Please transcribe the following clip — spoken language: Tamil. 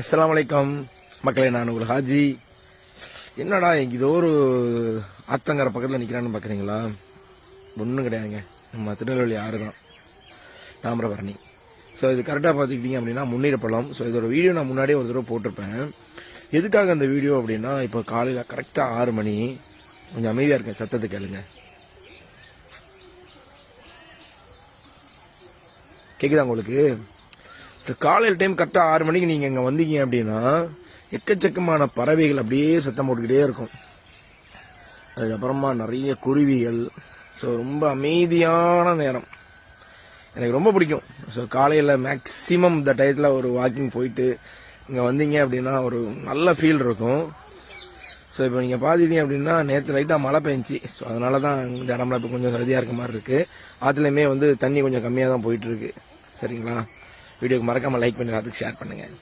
அஸ்ஸலாமு அலைக்கும் மக்களே, நான் உங்கள் ஹாஜி. என்னடா இதோ ஒரு ஆத்தங்கரை பக்கத்தில் நிற்கிறான்னு பார்க்குறீங்களா? ஒன்றும் கிடையாதுங்க, நம்ம திருநெல்வேலி ஆறு தான், தாமிரபரணி. ஸோ இது கரெக்டாக பார்த்துக்கிட்டீங்க அப்படின்னா முன்னீரப்பள்ளம். ஸோ இதோட வீடியோ நான் முன்னாடியே ஒரு தடவை போட்டிருப்பேன். எதுக்காக அந்த வீடியோ அப்படின்னா, இப்போ காலையில் கரெக்டாக 6 மணி. கொஞ்சம் அமைதியாக இருக்கேன், சத்தத்தை கேளுங்க. கேட்குதா உங்களுக்கு? காலையில் டைம் கரெக்டாக 6 மணிக்கு நீங்கள் இங்கே வந்தீங்க அப்படின்னா எக்கச்சக்கமான பறவைகள் அப்படியே சத்தம் போட்டுக்கிட்டே இருக்கும். அதுக்கப்புறமா நிறைய குருவிகள். ஸோ ரொம்ப அமைதியான நேரம், எனக்கு ரொம்ப பிடிக்கும். ஸோ காலையில் மேக்சிமம் இந்த டயத்தில் ஒரு வாக்கிங் போயிட்டு இங்கே வந்தீங்க அப்படின்னா ஒரு நல்ல ஃபீல் இருக்கும். ஸோ இப்போ நீங்கள் பார்த்துட்டீங்க அப்படின்னா நேற்று லைட்டாக மழை பெஞ்சி. ஸோ அதனால தான் இந்த இடம்லாம் இப்போ கொஞ்சம் சதியாக இருக்க மாதிரி இருக்குது. ஆற்றுலையுமே தண்ணி கொஞ்சம் கம்மியாக தான் போயிட்டுருக்கு. சரிங்களா? வீடியோக்கு மறக்காமல் லைக் பண்ணி அதுக்கு ஷேர் பண்ணுங்கள்.